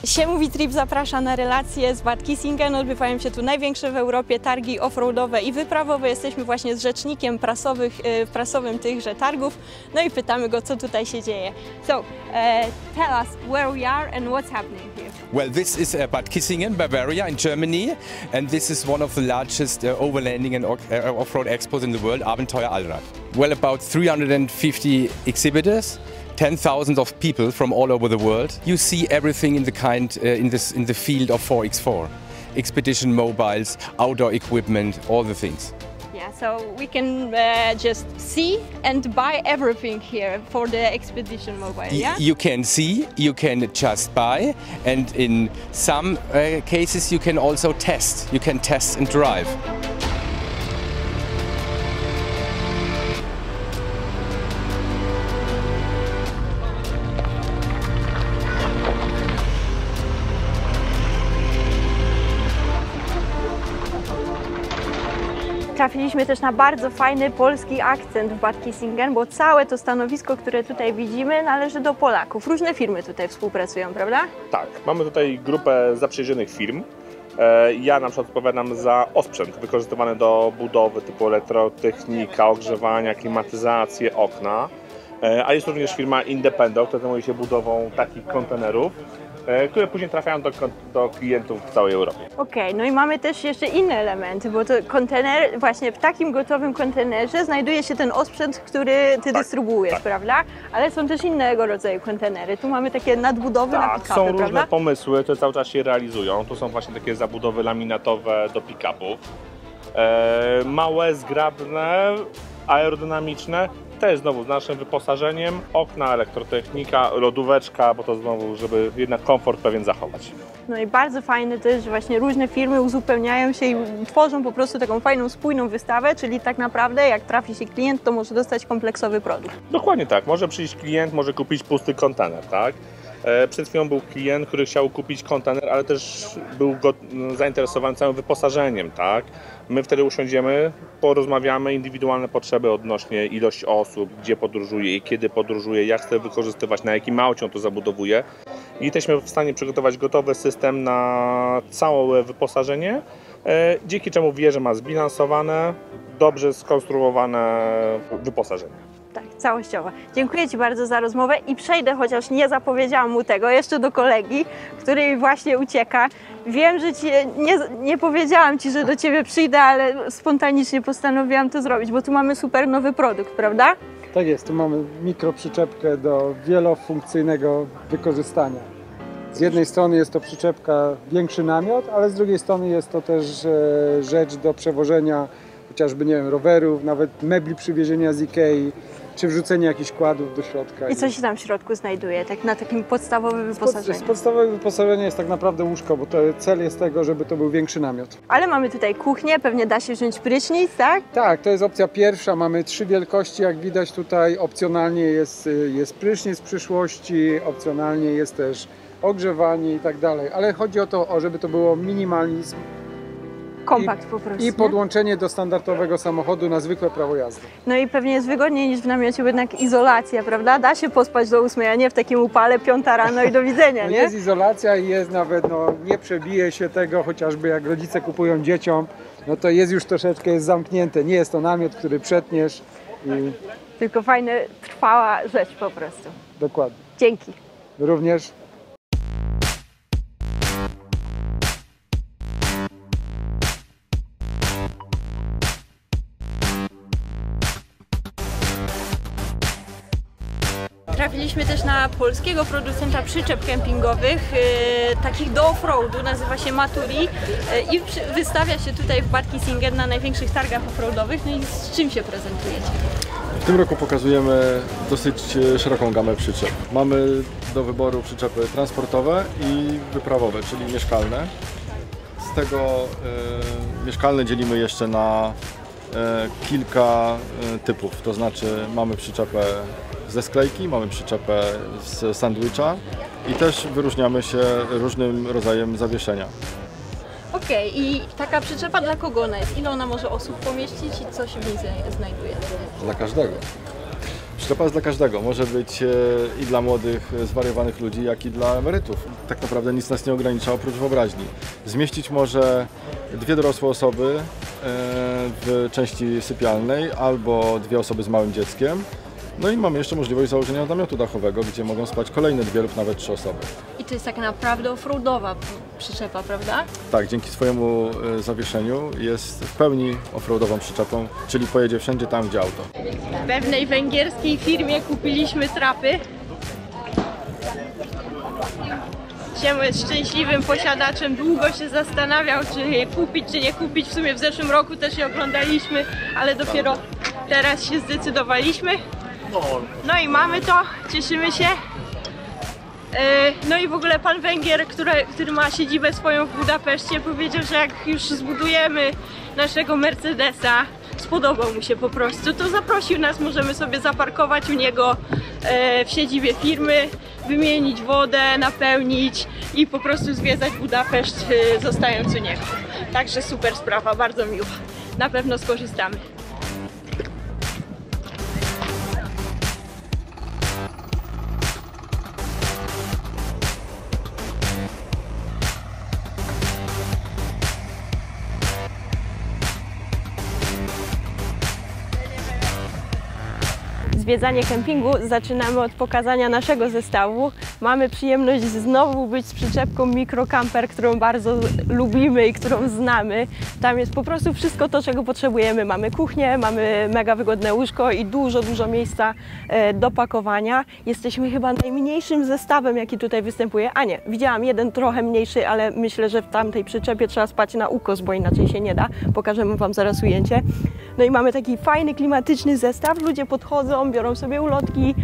Siemu Trip zaprasza na relacje z Bad Kissingen. Odbywają się tu największe w Europie targi offroadowe i wyprawowe. Jesteśmy właśnie z rzecznikiem prasowym tychże targów. No i pytamy go, co tutaj się dzieje. So, tell us where we are and what's happening here. Well, this is Bad Kissingen, Bavaria in Germany, and this is one of the largest overlanding and off-road expos in the world, Abenteuer Allrad. Well, about 350 exhibitors. 10,000 of people from all over the world. You see everything in the field of 4x4. Expedition mobiles, outdoor equipment, all the things. Yeah, so we can just see and buy everything here for the expedition mobile, yeah? You can see, you can just buy, and in some cases you can also test. You can test and drive. Trafiliśmy też na bardzo fajny polski akcent w Bad Kissingen, bo całe to stanowisko, które tutaj widzimy, należy do Polaków. Różne firmy tutaj współpracują, prawda? Tak, mamy tutaj grupę zaprzyjaźnionych firm. Ja na przykład odpowiadam za osprzęt wykorzystywany do budowy typu elektrotechnika, ogrzewania, klimatyzację, okna. A jest również firma Independo, która zajmuje się budową takich kontenerów, które później trafiają do klientów w całej Europie. Okej, no i mamy też jeszcze inne elementy, bo to kontener, właśnie w takim gotowym kontenerze znajduje się ten osprzęt, który Ty dystrybuujesz, prawda? Ale są też innego rodzaju kontenery. Tu mamy takie nadbudowy na pick-upy, są różne prawda? pomysły, które cały czas się realizują. Tu są właśnie takie zabudowy laminatowe do pick-upów. Małe, zgrabne, aerodynamiczne. Też znowu z naszym wyposażeniem, okna, elektrotechnika, lodóweczka, bo to znowu, żeby jednak komfort pewien zachować. No i bardzo fajne też, że właśnie różne firmy uzupełniają się i tworzą po prostu taką fajną, spójną wystawę, czyli tak naprawdę jak trafi się klient, to może dostać kompleksowy produkt. Dokładnie tak, może przyjść klient, może kupić pusty kontener, tak? Przed chwilą był klient, który chciał kupić kontener, ale też był zainteresowany całym wyposażeniem, tak? My wtedy usiądziemy, porozmawiamy, indywidualne potrzeby odnośnie ilości osób, gdzie podróżuje i kiedy podróżuje, jak chce wykorzystywać, na jakim aucie on to zabudowuje. I jesteśmy w stanie przygotować gotowy system na całe wyposażenie, dzięki czemu wie, że ma zbilansowane, dobrze skonstruowane wyposażenie. Tak, całościowo. Dziękuję Ci bardzo za rozmowę i przejdę, chociaż nie zapowiedziałam mu tego, jeszcze do kolegi, który właśnie ucieka. Wiem, że nie powiedziałam Ci, że do Ciebie przyjdę, ale spontanicznie postanowiłam to zrobić, bo tu mamy super nowy produkt, prawda? Tak jest, tu mamy mikroprzyczepkę do wielofunkcyjnego wykorzystania. Z jednej strony jest to przyczepka, większy namiot, ale z drugiej strony jest to też rzecz do przewożenia chociażby, nie wiem, rowerów, nawet mebli przywiezienia z Ikei, czy wrzucenia jakichś kładów do środka. I co się tam w środku znajduje, tak na takim podstawowym wyposażeniu? Podstawowe wyposażenie jest tak naprawdę łóżko, bo to cel jest tego, żeby to był większy namiot. Ale mamy tutaj kuchnię, pewnie da się wziąć prysznic, tak? Tak, to jest opcja pierwsza. Mamy 3 wielkości, jak widać tutaj. Opcjonalnie jest prysznic w przyszłości, opcjonalnie jest też ogrzewanie i tak dalej. Ale chodzi o to, żeby to było minimalizm. Kompakt po prostu. I podłączenie do standardowego samochodu na zwykłe prawo jazdy. No i pewnie jest wygodniej niż w namiocie, bo jednak izolacja, prawda? Da się pospać do 8, a nie w takim upale 5 rano i do widzenia, no nie? Jest izolacja i jest nawet, nie przebije się tego, chociażby jak rodzice kupują dzieciom, no to jest już troszeczkę zamknięte. Nie jest to namiot, który przetniesz. Tylko fajna, trwała rzecz po prostu. Dokładnie. Dzięki. Również. Trafiliśmy też na polskiego producenta przyczep kempingowych, takich do offroadu, nazywa się Maturi i wystawia się tutaj w Bad Kissingen na największych targach offroadowych. No i z czym się prezentujecie? W tym roku pokazujemy dosyć szeroką gamę przyczep. Mamy do wyboru przyczepy transportowe i wyprawowe, czyli mieszkalne. Z tego mieszkalne dzielimy jeszcze na kilka typów, to znaczy mamy przyczepę ze sklejki, mamy przyczepę z sandwicha i też wyróżniamy się różnym rodzajem zawieszenia. Okej, i taka przyczepa dla kogo ona jest? Ile ona może osób pomieścić i co się w niej znajduje? Dla każdego. Przyczepa jest dla każdego. Może być i dla młodych, zwariowanych ludzi, jak i dla emerytów. Tak naprawdę nic nas nie ogranicza oprócz wyobraźni. Zmieścić może 2 dorosłe osoby w części sypialnej albo 2 osoby z małym dzieckiem. No i mamy jeszcze możliwość założenia namiotu dachowego, gdzie mogą spać kolejne 2 lub nawet 3 osoby. I to jest tak naprawdę offroadowa przyczepa, prawda? Tak, dzięki swojemu zawieszeniu jest w pełni offroadową przyczepą, czyli pojedzie wszędzie tam, gdzie auto. W pewnej węgierskiej firmie kupiliśmy trapy. Siemu jest szczęśliwym posiadaczem, długo się zastanawiał, czy je kupić, czy nie kupić. W sumie w zeszłym roku też je oglądaliśmy, ale dopiero teraz się zdecydowaliśmy. No i mamy to, cieszymy się. No i w ogóle pan Węgier, który ma siedzibę swoją w Budapeszcie, powiedział, że jak już zbudujemy naszego Mercedesa, spodobał mu się po prostu, to zaprosił nas, możemy sobie zaparkować u niego w siedzibie firmy, wymienić wodę, napełnić i po prostu zwiedzać Budapeszt, zostając u niego. Także super sprawa, bardzo miła. Na pewno skorzystamy. Zwiedzanie kempingu zaczynamy od pokazania naszego zestawu. Mamy przyjemność znowu być z przyczepką Microcamper, którą bardzo lubimy i którą znamy. Tam jest po prostu wszystko to, czego potrzebujemy. Mamy kuchnię, mamy mega wygodne łóżko i dużo miejsca do pakowania. Jesteśmy chyba najmniejszym zestawem, jaki tutaj występuje. A nie, widziałam jeden trochę mniejszy, ale myślę, że w tamtej przyczepie trzeba spać na ukos, bo inaczej się nie da. Pokażemy Wam zaraz ujęcie. No i mamy taki fajny, klimatyczny zestaw. Ludzie podchodzą, biorą sobie ulotki,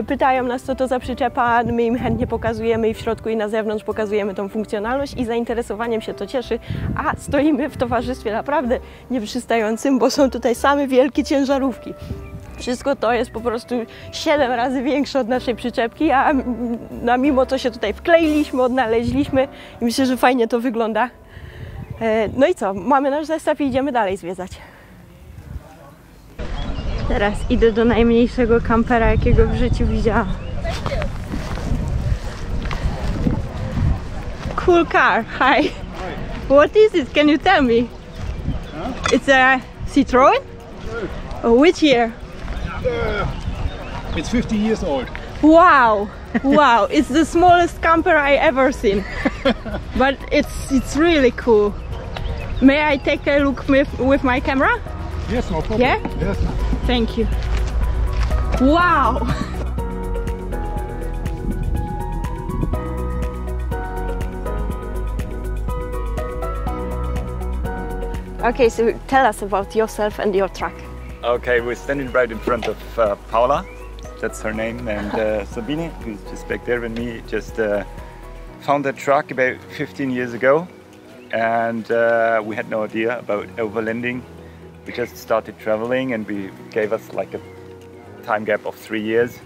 pytają nas, co to za przyczepa, my im chętnie pokazujemy i w środku i na zewnątrz pokazujemy tą funkcjonalność i zainteresowaniem się to cieszy, a stoimy w towarzystwie naprawdę nieprzystającym, bo są tutaj same wielkie ciężarówki. Wszystko to jest po prostu 7 razy większe od naszej przyczepki, a mimo to się tutaj wkleiliśmy, odnaleźliśmy i myślę, że fajnie to wygląda. No i co, mamy nasz zestaw i idziemy dalej zwiedzać. Teraz idę do najmniejszego kampera, jakiego w życiu widziałam. Cool car, hi. What is it? Can you tell me? It's a Citroen? Which year? It's 50 years old. Wow, wow! It's the smallest camper I ever seen, but it's really cool. May I take a look with my camera? Yes, no problem. Yeah? Yes. Thank you. Wow! Okay, so tell us about yourself and your truck. Okay, we're standing right in front of Paula, that's her name, and Sabine, who's just back there with me, just found that truck about 15 years ago, and we had no idea about overlanding. We just started traveling and we gave us like a time gap of 3 years,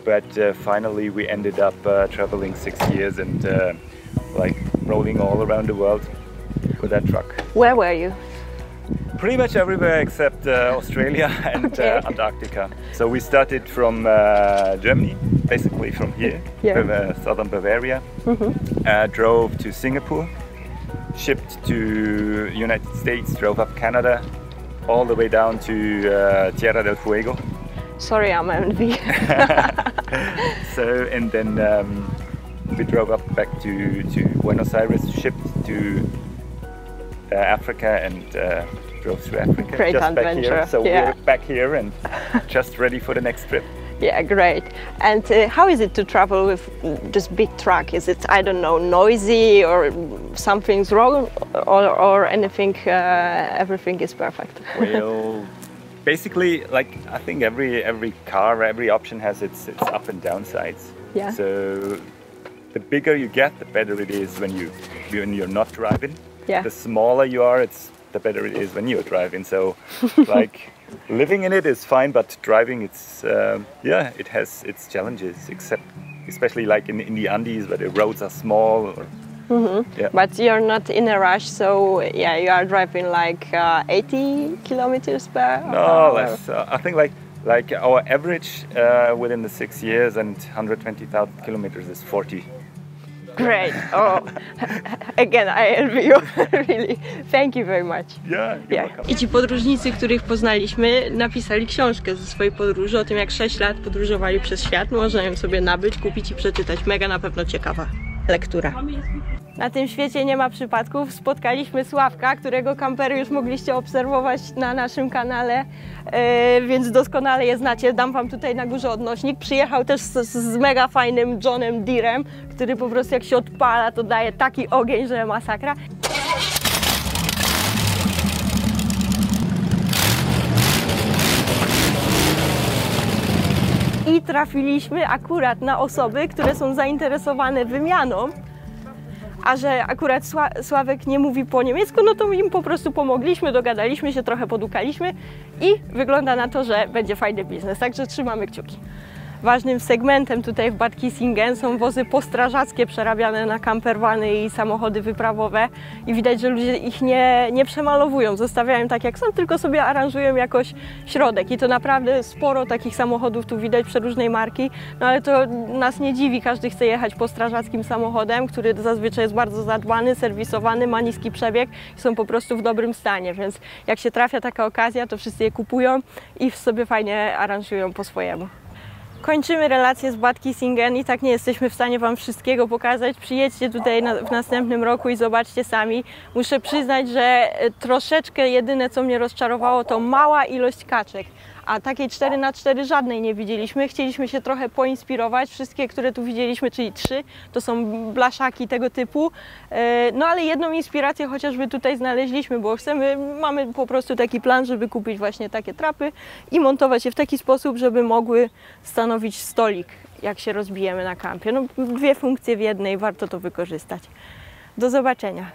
but finally we ended up traveling 6 years and like rolling all around the world with that truck. Where were you? Pretty much everywhere except Australia and Antarctica. So we started from Germany, basically from here, from southern Bavaria, drove to Singapore, shipped to United States, drove up Canada, all the way down to Tierra del Fuego. Sorry, I'm envy. So, and then we drove up back to Buenos Aires, shipped to Africa and drove through Africa. Great just adventure. back here. So Yeah. we're back here and just ready for the next trip. Yeah, great. And how is it to travel with this big truck? Is it, I don't know, noisy or something's wrong or anything, everything is perfect? Well, basically, like I think every car, every option has its up and down sides. Yeah. So the bigger you get, the better it is when you're not driving. Yeah. The smaller you are, the better it is when you're driving. So, like living in it is fine, but driving, it has its challenges. Especially like in the Andes, where the roads are small. Yeah. But you're not in a rush, so yeah, you are driving like 80 kilometers per No, hour. less. I think like Like our average within the 6 years and 120,000 kilometers is 40. Great. Oh, again, I envy you. Really. Thank you very much. Yeah, you're welcome. I ci podróżnicy, których poznaliśmy, napisali książkę ze swojej podróży o tym, jak 6 lat podróżowali przez świat. Można ją sobie nabyć, kupić i przeczytać. Mega na pewno ciekawa lektura. Na tym świecie nie ma przypadków. Spotkaliśmy Sławka, którego kampery już mogliście obserwować na naszym kanale, więc doskonale je znacie. Dam wam tutaj na górze odnośnik. Przyjechał też z mega fajnym Johnem Deerem, który po prostu jak się odpala, to daje taki ogień, że masakra. I trafiliśmy akurat na osoby, które są zainteresowane wymianą. A że akurat Sławek nie mówi po niemiecku, no to im po prostu pomogliśmy, dogadaliśmy się, trochę podukaliśmy i wygląda na to, że będzie fajny biznes, także trzymamy kciuki. Ważnym segmentem tutaj w Bad Kissingen są wozy postrażackie przerabiane na campervany i samochody wyprawowe i widać, że ludzie ich nie przemalowują, zostawiają tak jak są, tylko sobie aranżują jakoś środek i to naprawdę sporo takich samochodów tu widać przeróżnej marki, no ale to nas nie dziwi, każdy chce jechać postrażackim samochodem, który zazwyczaj jest bardzo zadbany, serwisowany, ma niski przebieg i są po prostu w dobrym stanie, więc jak się trafia taka okazja, to wszyscy je kupują i sobie fajnie aranżują po swojemu. Kończymy relację z Bad Kissingen i tak nie jesteśmy w stanie wam wszystkiego pokazać. Przyjedźcie tutaj w następnym roku i zobaczcie sami. Muszę przyznać, że troszeczkę jedyne co mnie rozczarowało to mała ilość kaczek. A takiej 4x4 żadnej nie widzieliśmy. Chcieliśmy się trochę poinspirować. Wszystkie, które tu widzieliśmy, czyli 3, to są blaszaki tego typu. No ale jedną inspirację chociażby tutaj znaleźliśmy, bo mamy po prostu taki plan, żeby kupić właśnie takie trapy i montować je w taki sposób, żeby mogły stanowić stolik, jak się rozbijemy na kampie. No, 2 funkcje w jednej, warto to wykorzystać. Do zobaczenia.